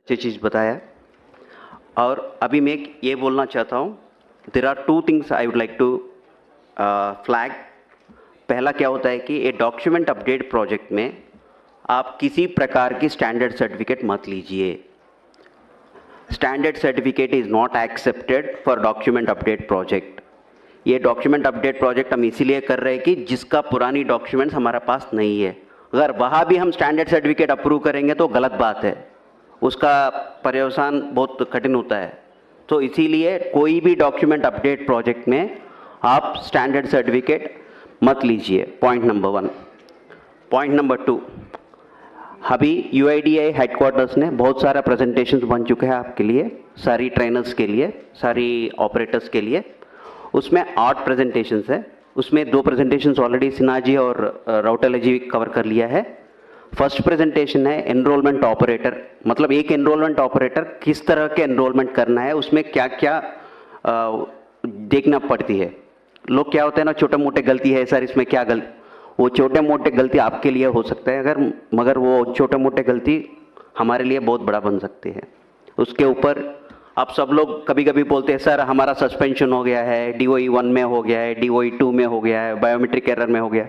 अच्छी चीज़ बताया। और अभी मैं ये बोलना चाहता हूँ, there are two things I would like to flag. पहला क्या होता है कि ये डॉक्यूमेंट अपडेट प्रोजेक्ट में आप किसी प्रकार की स्टैंडर्ड सर्टिफिकेट मत लीजिए। Standard certificate is not accepted for document update project. ये डॉक्यूमेंट अपडेट प्रोजेक्ट हम इसीलिए कर रहे हैं कि जिसका पुरानी डॉक्यूमेंट्स हमारे पास नहीं है, अगर वहाँ भी हम स्टैंडर्ड सर्टिफिकेट अप्रूव करेंगे तो गलत बात है, उसका पर्यवसान बहुत कठिन होता है। तो इसीलिए कोई भी डॉक्यूमेंट अपडेट प्रोजेक्ट में आप स्टैंडर्ड सर्टिफिकेट मत लीजिए, पॉइंट नंबर 1। पॉइंट नंबर 2, अभी UIDAI हेडक्वार्टर्स ने बहुत सारा प्रेजेंटेशंस बन चुके हैं आपके लिए, सारी ट्रेनर्स के लिए, सारी ऑपरेटर्स के लिए। उसमें 8 प्रेजेंटेशंस है, उसमें 2 प्रेजेंटेशंस ऑलरेडी सिन्हा जी और राउटेला जी कवर कर लिया है। फर्स्ट प्रेजेंटेशन है एनरोलमेंट ऑपरेटर, मतलब एक एनरोलमेंट ऑपरेटर किस तरह के एनरोलमेंट करना है, उसमें क्या क्या देखना पड़ती है। लोग क्या होते हैं ना, छोटे मोटे गलती है सर इसमें, क्या गलती, वो छोटे मोटे गलती आपके लिए हो सकता है अगर, मगर वो छोटे मोटे गलती हमारे लिए बहुत बड़ा बन सकती है। उसके ऊपर आप सब लोग कभी कभी बोलते हैं सर हमारा सस्पेंशन हो गया है, DOE 1 में हो गया है, DOE 2 में हो गया है, बायोमेट्रिक एरर में हो गया।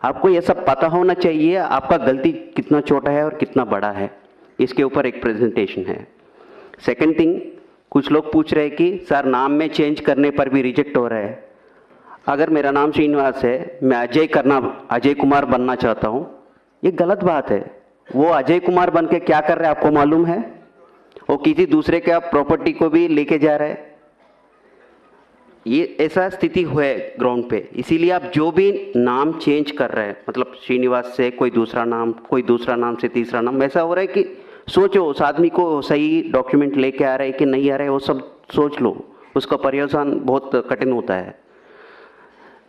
आपको ये सब पता होना चाहिए आपका गलती कितना छोटा है और कितना बड़ा है, इसके ऊपर एक प्रेजेंटेशन है। सेकंड थिंग, कुछ लोग पूछ रहे हैं कि सर नाम में चेंज करने पर भी रिजेक्ट हो रहा है। अगर मेरा नाम श्रीनिवास है, मैं अजय कुमार बनना चाहता हूँ, ये गलत बात है। वो अजय कुमार बन के क्या कर रहा है आपको मालूम है? वो किसी दूसरे के प्रॉपर्टी को भी लेके जा रहा है। ये ऐसा स्थिति हुआ है ग्राउंड पे, इसीलिए आप जो भी नाम चेंज कर रहे हैं, मतलब श्रीनिवास से कोई दूसरा नाम, कोई दूसरा नाम से तीसरा नाम, ऐसा हो रहा है कि सोचो उस आदमी को सही डॉक्यूमेंट लेके आ रहा है कि नहीं आ रहा है, वो सब सोच लो, उसका पर्यवसान बहुत कठिन होता है।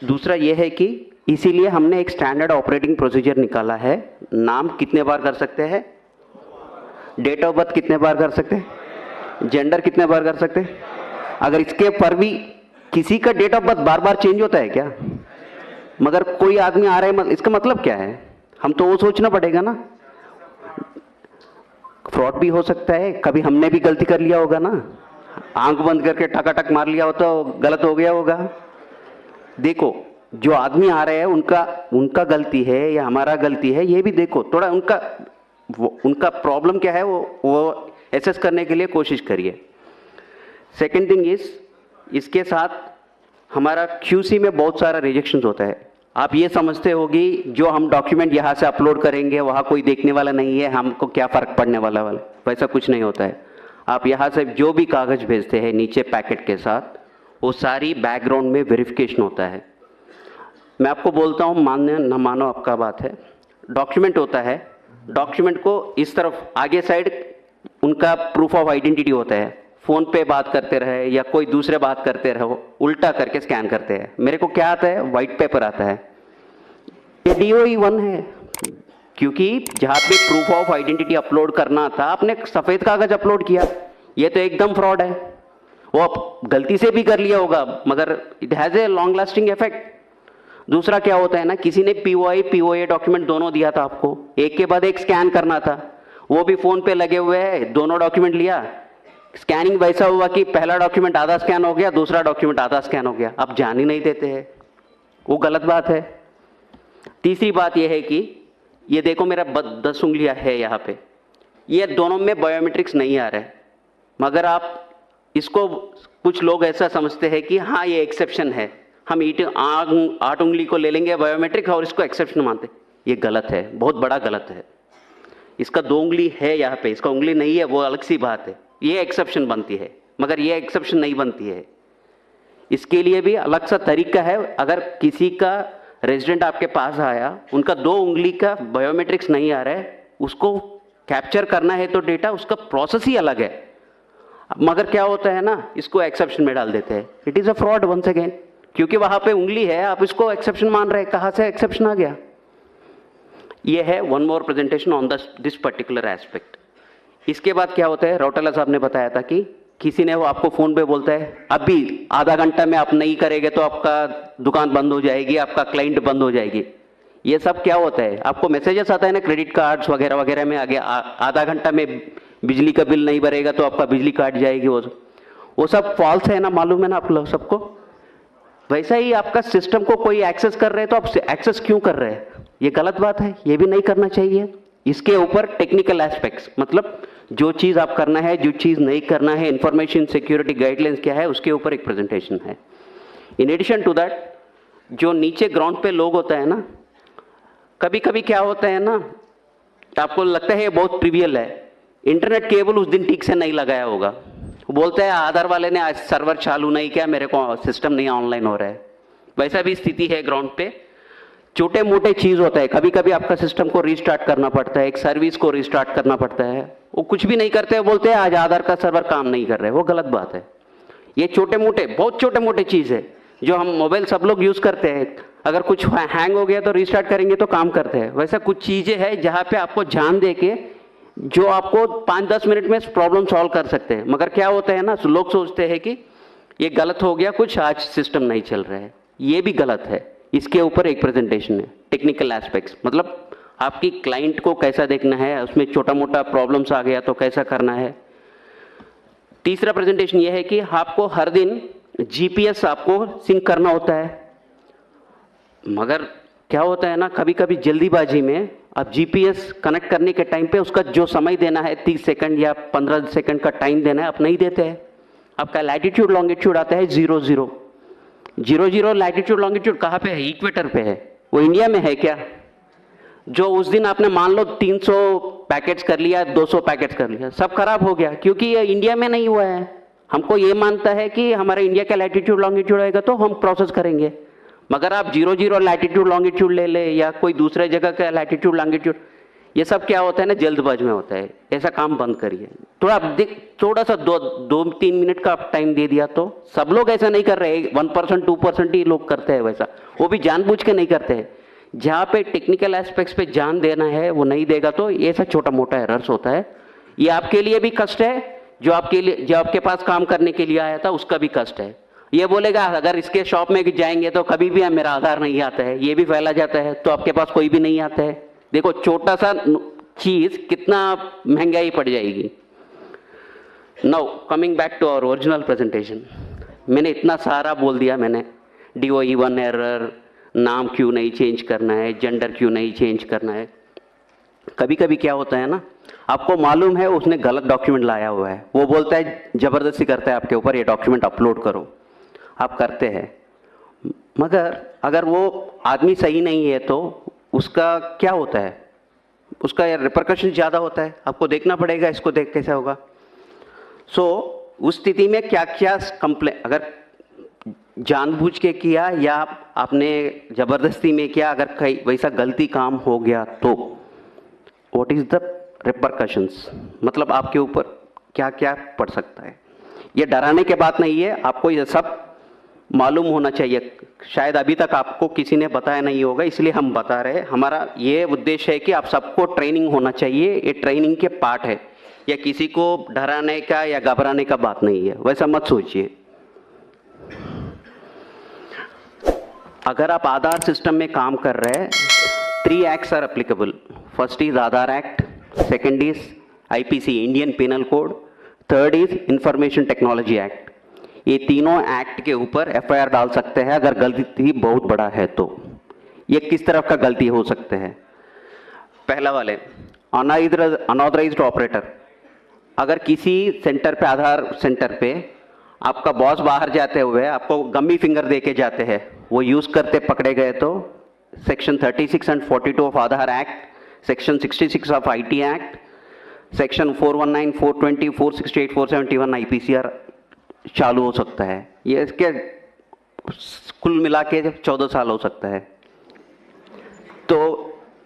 दूसरा ये है कि इसीलिए हमने एक स्टैंडर्ड ऑपरेटिंग प्रोसीजर निकाला है। नाम कितने बार कर सकते हैं, डेट ऑफ बर्थ कितने बार कर सकते हैं, जेंडर कितने बार कर सकते हैं। अगर इसके पर भी किसी का डेट ऑफ बर्थ बार बार चेंज होता है क्या? मगर कोई आदमी आ रहा है, इसका मतलब क्या है? हम तो वो सोचना पड़ेगा ना, फ्रॉड भी हो सकता है, कभी हमने भी गलती कर लिया होगा ना, आंख बंद करके टकाटक मार लिया हो तो गलत हो गया होगा। देखो जो आदमी आ रहे हैं उनका गलती है या हमारा गलती है, ये भी देखो थोड़ा, उनका प्रॉब्लम क्या है वो एसेस करने के लिए कोशिश करिए। सेकेंड थिंग इज, इसके साथ हमारा QC में बहुत सारा रिजेक्शन होता है। आप ये समझते होगी जो हम डॉक्यूमेंट यहाँ से अपलोड करेंगे वहाँ कोई देखने वाला नहीं है, हमको क्या फ़र्क पड़ने वाला, वैसा कुछ नहीं होता है। आप यहाँ से जो भी कागज़ भेजते हैं नीचे पैकेट के साथ, वो सारी बैकग्राउंड में वेरिफिकेशन होता है। मैं आपको बोलता हूँ, मानने न मानो आपका बात है, डॉक्यूमेंट होता है, डॉक्यूमेंट को इस तरफ आगे साइड उनका प्रूफ ऑफ आइडेंटिटी होता है, फ़ोन पे बात करते रहे या कोई दूसरे बात करते रहो, उल्टा करके स्कैन करते हैं। मेरे को क्या आता है, वाइट पेपर आता है, ये DOE 1 है, क्योंकि जहाँ पे प्रूफ ऑफ आइडेंटिटी अपलोड करना था आपने सफ़ेद कागज अपलोड किया। ये तो एकदम फ्रॉड है, वो आप गलती से भी कर लिया होगा मगर it has a long lasting effect. दूसरा क्या होता है ना, किसी ने POA डॉक्यूमेंट दोनों दिया था आपको, एक के बाद एक स्कैन करना था, वो भी फ़ोन पे लगे हुए हैं, दोनों डॉक्यूमेंट लिया, स्कैनिंग वैसा हुआ कि पहला डॉक्यूमेंट आधा स्कैन हो गया, दूसरा डॉक्यूमेंट आधा स्कैन हो गया, आप जान ही नहीं देते हैं, वो गलत बात है। तीसरी बात यह है कि ये देखो मेरा 10 उंगलियां है यहाँ पे, ये दोनों में बायोमेट्रिक्स नहीं आ रहा है, मगर आप इसको, कुछ लोग ऐसा समझते हैं कि हाँ ये एक्सेप्शन है, हम 8 उंगली को ले लेंगे बायोमेट्रिक और इसको एक्सेप्शन मानते। ये गलत है, बहुत बड़ा गलत है। इसका 2 उंगली है यहाँ पे, इसका उंगली नहीं है, वो अलग सी बात है, ये एक्सेप्शन बनती है, मगर ये एक्सेप्शन नहीं बनती है। इसके लिए भी अलग सा तरीका है। अगर किसी का रेजिडेंट आपके पास आया, उनका 2 उंगली का बायोमेट्रिक्स नहीं आ रहा है, उसको कैप्चर करना है तो डेटा, उसका प्रोसेस ही अलग है, मगर क्या होता है ना, इसको एक्सेप्शन में डाल देते हैं। It is a fraud once again, क्योंकि वहाँ पे उंगली है, आप इसको एक्सेप्शन मान रहे हैं, कहाँ से एक्सेप्शन आ गया। ये है one more presentation on this particular aspect. इसके बाद क्या होता है, राउटेला साहब ने बताया था कि किसी ने वो आपको फ़ोन पे बोलता है अभी आधा घंटा में आप नहीं करेंगे तो आपका दुकान बंद हो जाएगी, आपका क्लाइंट बंद हो जाएगी। ये सब क्या होता है, आपको मैसेजेस आता है ना क्रेडिट कार्ड्स वगैरह वगैरह में, आगे आधा घंटा में बिजली का बिल नहीं भरेगा तो आपका बिजली काट जाएगी, वो सब फॉल्स है ना, मालूम है ना आप लोग सबको। वैसा ही आपका सिस्टम को कोई एक्सेस कर रहे हैं तो आप एक्सेस क्यों कर रहे हैं, ये गलत बात है, ये भी नहीं करना चाहिए। इसके ऊपर टेक्निकल एस्पेक्ट्स, मतलब जो चीज़ आप करना है, जो चीज़ नहीं करना है, इंफॉर्मेशन सिक्योरिटी गाइडलाइंस क्या है, उसके ऊपर एक प्रेजेंटेशन है। इन एडिशन टू दैट, जो नीचे ग्राउंड पे लोग होता है ना, कभी कभी क्या होता है ना, आपको लगता है ये बहुत ट्रिवियल है, इंटरनेट केबल उस दिन ठीक से नहीं लगाया होगा, बोलते हैं आधार वाले ने आज सर्वर चालू नहीं किया, मेरे को सिस्टम नहीं ऑनलाइन हो रहा है। वैसा भी स्थिति है ग्राउंड पे, छोटे मोटे चीज़ होता है, कभी कभी आपका सिस्टम को रीस्टार्ट करना पड़ता है, एक सर्विस को रीस्टार्ट करना पड़ता है, वो कुछ भी नहीं करते, बोलते हैं आज आधार का सर्वर काम नहीं कर रहे, वो गलत बात है। ये छोटे मोटे, बहुत छोटे मोटे चीज़ है जो हम मोबाइल सब लोग यूज़ करते हैं, अगर कुछ हैंग हो गया तो रीस्टार्ट करेंगे तो काम करते हैं। वैसा कुछ चीज़ें हैं जहाँ पे आपको ध्यान दे के जो आपको 5-10 मिनट में प्रॉब्लम सॉल्व कर सकते हैं। मगर क्या होता है ना, लोग सोचते हैं कि ये गलत हो गया कुछ, आज सिस्टम नहीं चल रहा है, ये भी गलत है। इसके ऊपर एक प्रेजेंटेशन है, टेक्निकल एस्पेक्ट्स, मतलब आपकी क्लाइंट को कैसा देखना है, उसमें छोटा मोटा प्रॉब्लम्स आ गया तो कैसा करना है। तीसरा प्रेजेंटेशन ये है कि आपको हर दिन जीपीएस आपको सिंक करना होता है, मगर क्या होता है ना, कभी कभी जल्दीबाजी में आप जीपीएस कनेक्ट करने के टाइम पे उसका जो समय देना है 30 सेकंड या 15 सेकंड का टाइम देना है, आप नहीं देते हैं। आपका लैटिट्यूड लॉन्गिट्यूड आता है 00 00 लैटिट्यूड लॉन्गिट्यूड कहाँ पे है, इक्वेटर पे है, वो इंडिया में है क्या? जो उस दिन आपने मान लो 300 पैकेट्स कर लिया, 200 पैकेट्स कर लिया, सब खराब हो गया क्योंकि ये इंडिया में नहीं हुआ है। हमको ये मानता है कि हमारा इंडिया का लैटिट्यूड लॉन्गिट्यूड आएगा तो हम प्रोसेस करेंगे, मगर आप 00 लैटिट्यूड लॉन्गिट्यूड ले ले या कोई दूसरे जगह का लैटिट्यूड लॉन्गिट्यूड, ये सब क्या होता है ना, जल्दबाजी में होता है। ऐसा काम बंद करिए, थोड़ा सा 2-3 मिनट का आप टाइम दे दिया तो, सब लोग ऐसा नहीं कर रहे, 1% 2% ही लोग करते हैं वैसा, वो भी जानबूझ के नहीं करते हैं। जहाँ पे टेक्निकल एस्पेक्ट्स पे जान देना है वो नहीं देगा तो ये ऐसा छोटा मोटा एरर्स होता है। ये आपके लिए भी कष्ट है, जो आपके पास काम करने के लिए आया था उसका भी कष्ट है। ये बोलेगा अगर इसके शॉप में जाएंगे तो कभी भी मेरा आधार नहीं आता है, ये भी फैला जाता है तो आपके पास कोई भी नहीं आता है। देखो छोटा सा चीज कितना महंगाई पड़ जाएगी। Now coming back to our original presentation, मैंने इतना सारा बोल दिया, मैंने DOE1 एरर, नाम क्यों नहीं चेंज करना है, जेंडर क्यों नहीं चेंज करना है। कभी कभी क्या होता है ना, आपको मालूम है उसने गलत डॉक्यूमेंट लाया हुआ है, वो बोलता है जबरदस्ती करता है आपके ऊपर, ये डॉक्यूमेंट अपलोड करो, आप करते हैं, मगर अगर वो आदमी सही नहीं है तो उसका क्या होता है, उसका रिपरकशन ज़्यादा होता है, आपको देखना पड़ेगा इसको, देख कैसा होगा। उस स्थिति में क्या क्या कंप्लेन, अगर जानबूझ के किया या आपने जबरदस्ती में किया, अगर कहीं वैसा गलती काम हो गया तो व्हाट इज द रिपरकशंस, मतलब आपके ऊपर क्या क्या पड़ सकता है। ये डराने के बात नहीं है, आपको ये सब मालूम होना चाहिए, शायद अभी तक आपको किसी ने बताया नहीं होगा, इसलिए हम बता रहे हैं। हमारा ये उद्देश्य है कि आप सबको ट्रेनिंग होना चाहिए, ये ट्रेनिंग के पार्ट है, या किसी को डराने का या घबराने का बात नहीं है, वैसा मत सोचिए। अगर आप आधार सिस्टम में काम कर रहे हैं, 3 acts are applicable. First is Aadhaar act, second is IPC Indian penal code, third is information technology act. ये तीनों एक्ट के ऊपर FIR डाल सकते हैं अगर गलती बहुत बड़ा है तो। ये किस तरफ का गलती हो सकते हैं? पहला वाले अनऑथराइज्ड ऑपरेटर, अगर किसी सेंटर पे, आधार सेंटर पे आपका बॉस बाहर जाते हुए आपको गम्मी फिंगर दे के जाते हैं, वो यूज करते पकड़े गए तो section 36 and 42 of Aadhaar act, section 66 of IT act, section 419, 420, 468, 471 IPCR चालू हो सकता है। ये इसके कुल मिला के 14 साल हो सकता है। तो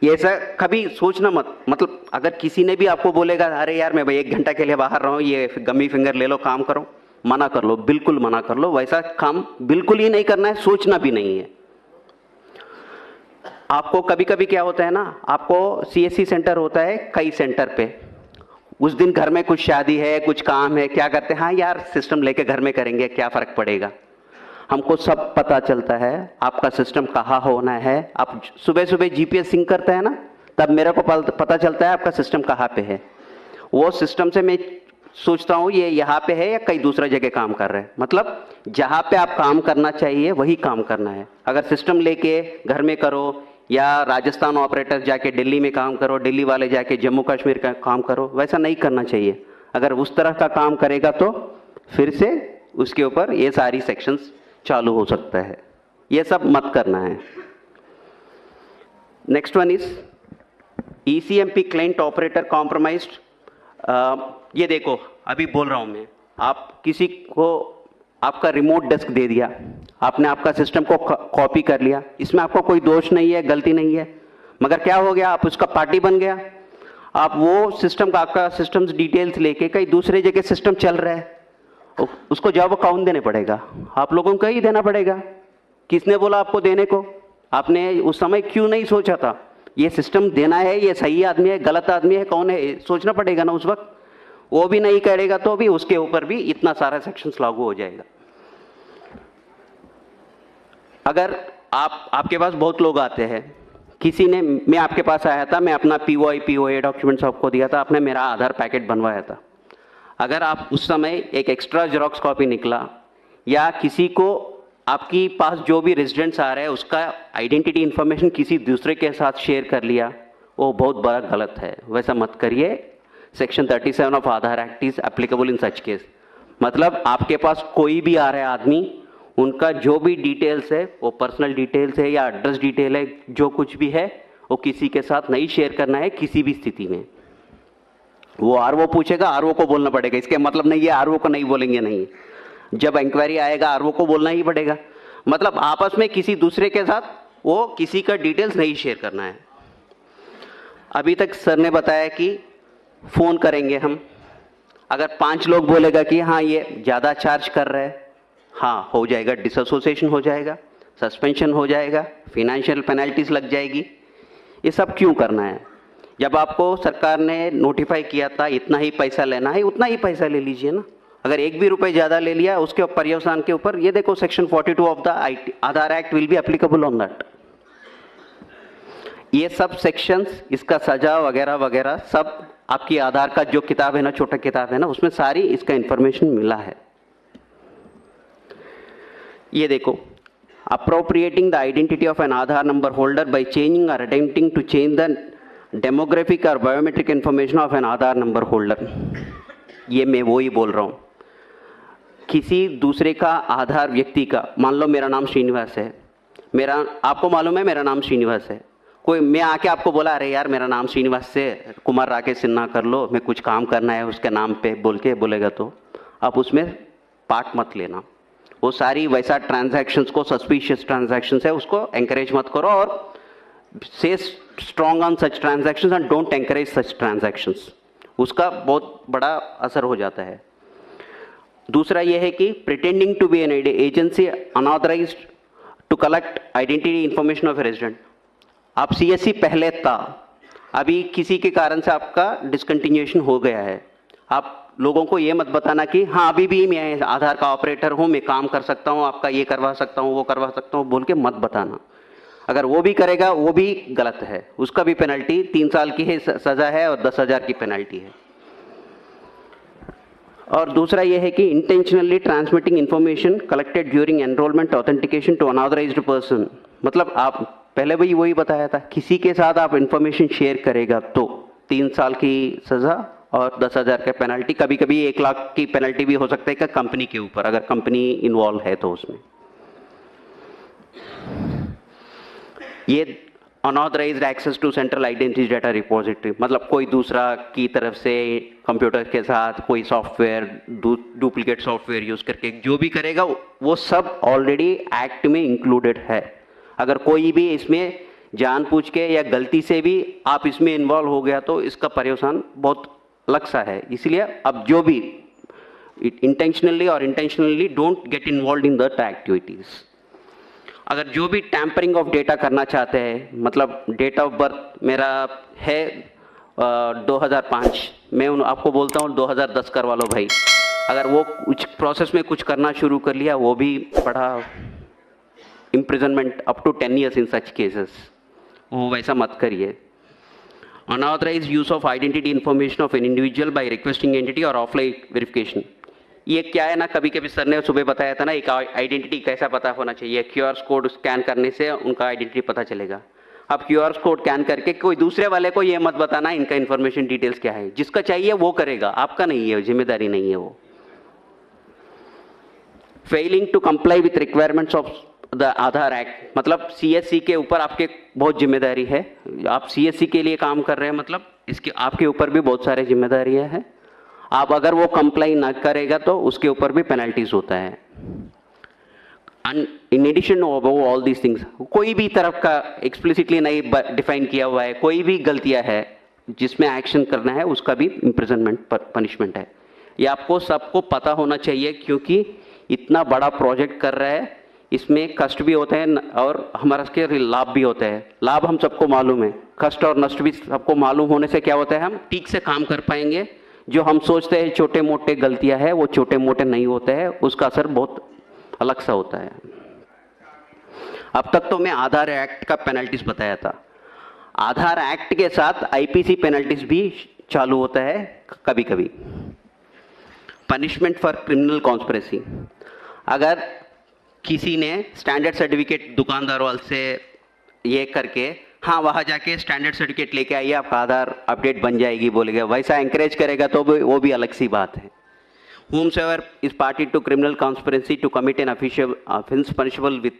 ये ऐसा कभी सोचना मत, मतलब अगर किसी ने भी आपको बोलेगा अरे यार मैं भाई 1 घंटा के लिए बाहर रहा हूँ, ये गम्मी फिंगर ले लो, काम करो, मना कर लो, बिल्कुल मना कर लो, वैसा काम बिल्कुल ही नहीं करना है, सोचना भी नहीं है। आपको कभी कभी क्या होता है ना, आपको CSC सेंटर होता है कई सेंटर पे, उस दिन घर में कुछ शादी है, कुछ काम है, क्या करते हैं, हाँ यार सिस्टम लेके घर में करेंगे, क्या फर्क पड़ेगा। हमको सब पता चलता है आपका सिस्टम कहाँ होना है। आप सुबह सुबह GPS सिंक करते हैं ना, तब मेरे को पता चलता है आपका सिस्टम कहाँ पे है। वो सिस्टम से मैं सोचता हूँ ये यहाँ पे है या कहीं दूसरा जगह काम कर रहा है। मतलब जहाँ पे आप काम करना चाहिए वही काम करना है। अगर सिस्टम लेके घर में करो या राजस्थान ऑपरेटर जाके दिल्ली में काम करो, दिल्ली वाले जाके जम्मू कश्मीर का काम करो, वैसा नहीं करना चाहिए। अगर उस तरह का काम करेगा तो फिर से उसके ऊपर ये सारी सेक्शंस चालू हो सकता है। ये सब मत करना है। Next one is ECMP client operator compromised. ये देखो अभी बोल रहा हूं मैं, आप किसी को आपका रिमोट डेस्क दे दिया, आपने आपका सिस्टम को कॉपी कर लिया, इसमें आपको कोई दोष नहीं है, गलती नहीं है, मगर क्या हो गया, आप उसका पार्टी बन गया। आप वो सिस्टम का आपका सिस्टम्स डिटेल्स लेके कहीं दूसरे जगह सिस्टम चल रहा है, उसको जवाब कौन देने पड़ेगा? आप लोगों को ही देना पड़ेगा। किसने बोला आपको देने को? आपने उस समय क्यों नहीं सोचा था ये सिस्टम देना है, ये सही आदमी है गलत आदमी है कौन है, सोचना पड़ेगा ना उस वक्त। वो भी नहीं करेगा तो भी उसके ऊपर भी इतना सारा सेक्शंस लागू हो जाएगा। अगर आपके पास बहुत लोग आते हैं, किसी ने, मैं आपके पास आया था, मैं अपना POA डॉक्यूमेंट्स आपको दिया था, आपने मेरा आधार पैकेट बनवाया था। अगर आप उस समय एक एक्स्ट्रा जेरॉक्स कॉपी निकला या किसी को आपकी पास जो भी रेजिडेंट्स आ रहे हैं उसका आइडेंटिटी इंफॉर्मेशन किसी दूसरे के साथ शेयर कर लिया, वो बहुत बड़ा गलत है, वैसा मत करिए। Section 37 of Aadhaar act is applicable in such case. मतलब आपके पास कोई भी आ रहा है आदमी, उनका जो भी डिटेल्स है वो पर्सनल डिटेल्स है या एड्रेस डिटेल है, जो कुछ भी है वो किसी के साथ नहीं शेयर करना है किसी भी स्थिति में। वो RO पूछेगा, RO को बोलना पड़ेगा, इसके मतलब नहीं है RO को नहीं बोलेंगे, नहीं, जब इंक्वायरी आएगा RO को बोलना ही पड़ेगा। मतलब आपस में किसी दूसरे के साथ वो किसी का डिटेल्स नहीं शेयर करना है। अभी तक सर ने बताया कि फोन करेंगे हम, अगर 5 लोग बोलेगा कि हाँ ये ज़्यादा चार्ज कर रहे हैं, हाँ हो जाएगा, डिसएसोसिएशन हो जाएगा, सस्पेंशन हो जाएगा, फिनेंशियल पेनल्टीज लग जाएगी। ये सब क्यों करना है? जब आपको सरकार ने नोटिफाई किया था इतना ही पैसा लेना है, उतना ही पैसा ले लीजिए ना। अगर एक भी रुपए ज़्यादा ले लिया उसके पर्यवसान के ऊपर, ये देखो section 42 of the Aadhaar act will be applicable on that. ये सब सेक्शंस, इसका सजा वगैरह वगैरह सब आपकी आधार का जो किताब है ना, छोटा किताब है ना, उसमें सारी इसका इंफॉर्मेशन मिला है। ये देखो, appropriating the identity of an Aadhaar number holder by changing और attempting to change the demographic और biometric information of an Aadhaar number holder. ये मैं वो ही बोल रहा हूँ, किसी दूसरे का आधार व्यक्ति का, मान लो मेरा नाम श्रीनिवास है, मेरा आपको मालूम है मेरा नाम श्रीनिवास है, कोई मैं आके आपको बोला अरे यार मेरा नाम श्रीनिवास से कुमार राकेश सिन्हा कर लो, मैं कुछ काम करना है उसके नाम पे बोल के बोलेगा, तो आप उसमें पार्ट मत लेना। वो सारी वैसा ट्रांजैक्शंस को, सस्पिशियस ट्रांजैक्शंस है, उसको एंकरेज मत करो और से strong on such transactions and don't encourage such transactions, उसका बहुत बड़ा असर हो जाता है। दूसरा यह है कि pretending to be an agency unauthorised to collect identity information of a resident. आप CSC पहले था, अभी किसी के कारण से आपका डिसकंटिन्यूएशन हो गया है, आप लोगों को ये मत बताना कि हाँ अभी भी मैं आधार का ऑपरेटर हूँ, मैं काम कर सकता हूँ, आपका ये करवा सकता हूँ, वो करवा सकता हूँ बोल के मत बताना। अगर वो भी करेगा वो भी गलत है, उसका भी पेनल्टी 3 साल की है सज़ा है और 10,000 की पेनल्टी है। और दूसरा ये है कि intentionally transmitting information collected during enrolment authentication to unauthorised person. मतलब आप पहले भी वही बताया था, किसी के साथ आप इंफॉर्मेशन शेयर करेगा तो 3 साल की सज़ा और 10,000 का पेनल्टी, कभी कभी 1 लाख की पेनल्टी भी हो सकता है कि कंपनी के ऊपर, अगर कंपनी इन्वॉल्व है तो उसमें। ये unauthorised access to central identity data repository, मतलब कोई दूसरा की तरफ से कंप्यूटर के साथ कोई सॉफ्टवेयर, डुप्लीकेट सॉफ्टवेयर यूज करके जो भी करेगा वो सब ऑलरेडी एक्ट में इंक्लूडेड है। अगर कोई भी इसमें जानबूझ के या गलती से भी आप इसमें इन्वॉल्व हो गया तो इसका पर्यवसान बहुत अलग सा है। इसलिए अब जो भी इंटेंशनली और intentionally don't get involve in that activities. अगर जो भी टैंपरिंग ऑफ डेटा करना चाहते हैं, मतलब डेट ऑफ बर्थ मेरा है 2005, मैं आपको बोलता हूँ 2010 करवा लो भाई, अगर वो कुछ प्रोसेस में कुछ करना शुरू कर लिया, वो भी बड़ा imprisonment up to 10 years in such cases, वो वैसा मत करिए। Unauthorised use of identity information of an individual by requesting entity और ऑफलाइन वेरिफिकेशन। ये क्या है ना, कभी कभी सर ने सुबह बताया था ना, एक आइडेंटिटी कैसा पता होना चाहिए, क्यूआर कोड स्कैन करने से उनका आइडेंटिटी पता चलेगा। अब क्यूआर कोड स्कैन करके कोई दूसरे वाले को ये मत बताना इनका इन्फॉर्मेशन डिटेल्स क्या है, जिसका चाहिए वो करेगा, आपका नहीं है, जिम्मेदारी नहीं है वो। Failing to comply with requirements of the Aadhaar act, मतलब सीएससी के ऊपर आपके बहुत जिम्मेदारी है। आप सीएससी के लिए काम कर रहे हैं, मतलब इसके आपके ऊपर भी बहुत सारे जिम्मेदारियां हैं। आप अगर वो कंप्लाई ना करेगा तो उसके ऊपर भी पेनल्टीज होता है। In addition all these things, कोई भी तरफ का एक्सप्लिसिटली नहीं डिफाइन किया हुआ है, कोई भी गलतियां है जिसमें एक्शन करना है उसका भी इम्प्रिजनमेंट पनिशमेंट है। ये आपको सबको पता होना चाहिए, क्योंकि इतना बड़ा प्रोजेक्ट कर रहा है, इसमें कष्ट भी होते हैं और हमारा इसके लाभ भी होते हैं। लाभ हम सबको मालूम है, कष्ट और नष्ट भी सबको मालूम होने से क्या होता है, हम ठीक से काम कर पाएंगे। जो हम सोचते हैं छोटे मोटे गलतियां हैं, वो छोटे मोटे नहीं होते हैं, उसका असर बहुत अलग सा होता है। अब तक तो मैं आधार एक्ट का पेनल्टीज बताया था। आधार एक्ट के साथ आईपीसी पेनल्टीज भी चालू होता है कभी कभी। पनिशमेंट फॉर क्रिमिनल कॉन्स्पिरेसी, अगर किसी ने स्टैंडर्ड सर्टिफिकेट दुकानदार वाले से ये करके, हाँ वहाँ जाके स्टैंडर्ड सर्टिफिकेट लेके आइए आपका आधार अपडेट बन जाएगी बोलेगा, वैसा एंकरेज करेगा तो वो भी अलग सी बात है। whomsoever is party to criminal conspiracy to commit an official offense punishable with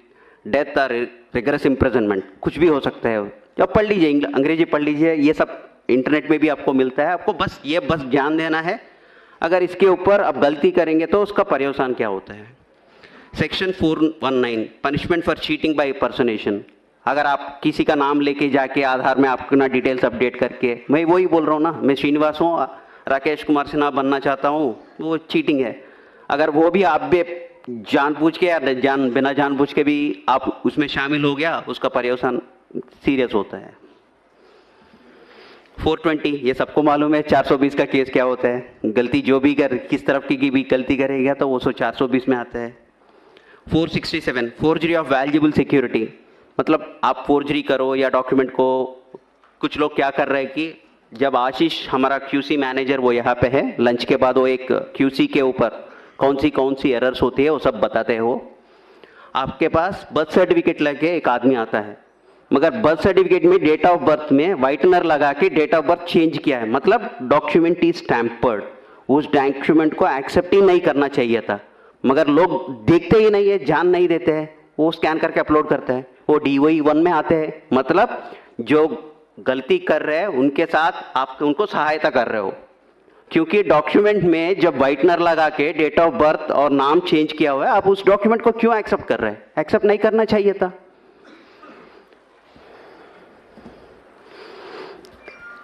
death or rigorous imprisonment, कुछ भी हो सकता है। जब पढ़ लीजिए, अंग्रेजी पढ़ लीजिए, ये सब इंटरनेट में भी आपको मिलता है। आपको बस ध्यान देना है, अगर इसके ऊपर आप गलती करेंगे तो उसका पर्यवसान क्या होता है। Section 419 punishment for cheating by personation, अगर आप किसी का नाम लेके जाके आधार में अपना डिटेल्स अपडेट करके, मैं वही बोल रहा हूँ ना, मैं श्रीनिवास हूँ, राकेश कुमार सिन्हा बनना चाहता हूँ, वो चीटिंग है। अगर वो भी आप भी जानबूझ के या बिना जानबूझ के भी आप उसमें शामिल हो गया, उसका पर्यवसान सीरियस होता है। 420 ये सबको मालूम है, 420 का केस क्या होता है, गलती जो भी किस तरफ की भी गलती करेगा तो वो 420 में आता है। 467 फोर्जरी ऑफ वैल्यूएबल सिक्योरिटी, मतलब आप फोर्जरी करो या डॉक्यूमेंट को, कुछ लोग क्या कर रहे हैं कि जब आशीष हमारा क्यूसी मैनेजर वो यहाँ पे है, लंच के बाद वो एक क्यूसी के ऊपर कौन सी एरर्स होती है वो सब बताते हैं। वो आपके पास बर्थ सर्टिफिकेट लेके एक आदमी आता है, मगर बर्थ सर्टिफिकेट में डेट ऑफ बर्थ में व्हाइटनर लगा के डेट ऑफ बर्थ चेंज किया है, मतलब डॉक्यूमेंट इज टैम्पर्ड। उस डॉक्यूमेंट को एक्सेप्ट ही नहीं करना चाहिए था, मगर लोग देखते ही नहीं है, ध्यान नहीं देते हैं, वो स्कैन करके अपलोड करते हैं, वो DOE 1 में आते हैं। मतलब जो गलती कर रहे हैं उनके साथ आप उनको सहायता कर रहे हो, क्योंकि डॉक्यूमेंट में जब व्हाइटनर लगा के डेट ऑफ बर्थ और नाम चेंज किया हुआ है, आप उस डॉक्यूमेंट को क्यों एक्सेप्ट कर रहे हैं? एक्सेप्ट नहीं करना चाहिए था।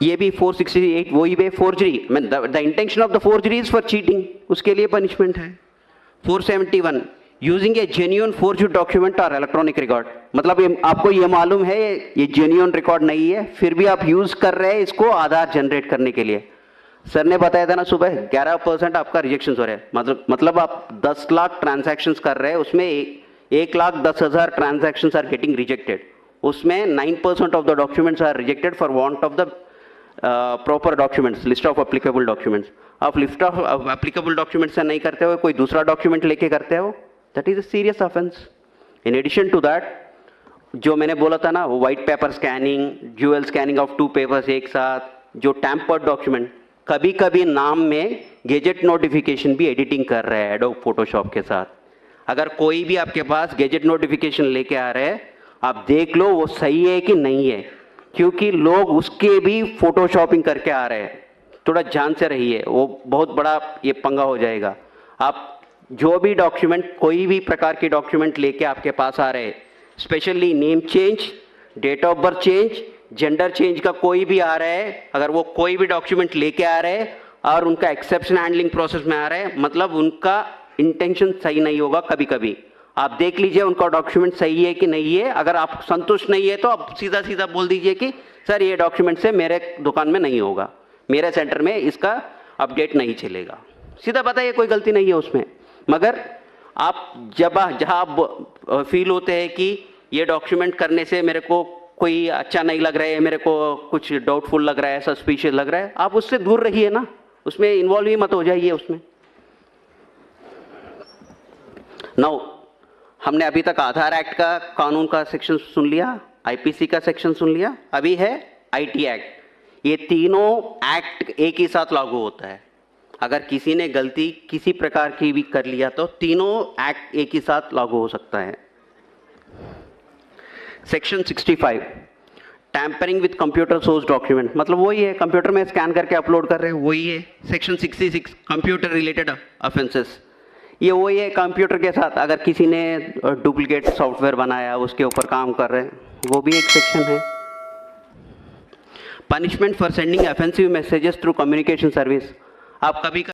ये भी 468 वही है, forgery, the intention of the forgery is for cheating, उसके लिए पनिशमेंट है। 471 यूजिंग ए जेन्युइन फोर्ज्ड डॉक्यूमेंट और इलेक्ट्रॉनिक रिकॉर्ड, मतलब आपको ये मालूम है ये जेन्युइन रिकॉर्ड नहीं है, फिर भी आप यूज कर रहे हैं इसको आधार जनरेट करने के लिए। सर ने बताया था ना सुबह 11% आपका रिजेक्शन हो रहा है, मतलब आप 10 लाख ट्रांजैक्शंस कर रहे हैं, उसमें 1,10,000 ट्रांजैक्शंस आर गेटिंग रिजेक्टेड, उसमें 9% of the documents are rejected for want of the proper documents, list of applicable documents. आप लिस्ट ऑफ एप्लीकेबल डॉक्यूमेंट्स से नहीं करते हो, कोई दूसरा डॉक्यूमेंट लेके करते हो, that is a serious offence. In addition to that, जो मैंने बोला था ना, white paper scanning, dual scanning of 2 papers एक साथ, जो टैम्पर्ड डॉक्यूमेंट, कभी कभी नाम में गैजेट नोटिफिकेशन भी एडिटिंग कर रहे हैं एडोब फोटोशॉप के साथ। अगर कोई भी आपके पास गैजेट नोटिफिकेशन लेके आ रहे हैं, आप देख लो वो सही है कि नहीं है, क्योंकि लोग उसके भी फोटोशॉपिंग करके आ रहे हैं। थोड़ा ध्यान से रहिए, वो बहुत बड़ा ये पंगा हो जाएगा। आप जो भी डॉक्यूमेंट, कोई भी प्रकार की डॉक्यूमेंट लेके आपके पास आ रहे हैं, specially name change, date of birth change, gender change का कोई भी आ रहा है, अगर वो कोई भी डॉक्यूमेंट लेके आ रहे हैं और उनका एक्सेप्शन हैंडलिंग प्रोसेस में आ रहे हैं, मतलब उनका इंटेंशन सही नहीं होगा। कभी कभी आप देख लीजिए उनका डॉक्यूमेंट सही है कि नहीं है, अगर आप संतुष्ट नहीं है तो आप सीधा सीधा बोल दीजिए कि सर ये डॉक्यूमेंट से मेरे दुकान में नहीं होगा, मेरे सेंटर में इसका अपडेट नहीं चलेगा। सीधा बताइए, कोई गलती नहीं है उसमें। मगर आप जहाँ आप फील होते हैं कि ये डॉक्यूमेंट करने से मेरे को कोई अच्छा नहीं लग रहा है, मेरे को कुछ डाउटफुल लग रहा है, सस्पिशियस लग रहा है, आप उससे दूर रहिए ना, उसमें इन्वॉल्व ही मत हो जाइए उसमें। नाउ हमने अभी तक आधार एक्ट का कानून का सेक्शन सुन लिया, आईपीसी का सेक्शन सुन लिया, अभी है आईटी एक्ट। ये तीनों एक्ट एक ही साथ लागू होता है। अगर किसी ने गलती किसी प्रकार की भी कर लिया तो तीनों एक्ट एक ही साथ लागू हो सकता है। Section 65 tampering with computer source document, मतलब वही है, कंप्यूटर में स्कैन करके अपलोड कर रहे हैं, वही है। सेक्शन 66 कंप्यूटर रिलेटेड ऑफेंसेस, ये वही है, कंप्यूटर के साथ अगर किसी ने डुप्लीकेट सॉफ्टवेयर बनाया उसके ऊपर काम कर रहे हैं, वो भी एक सेक्शन है। Punishment for sending offensive messages through communication service, आप कभी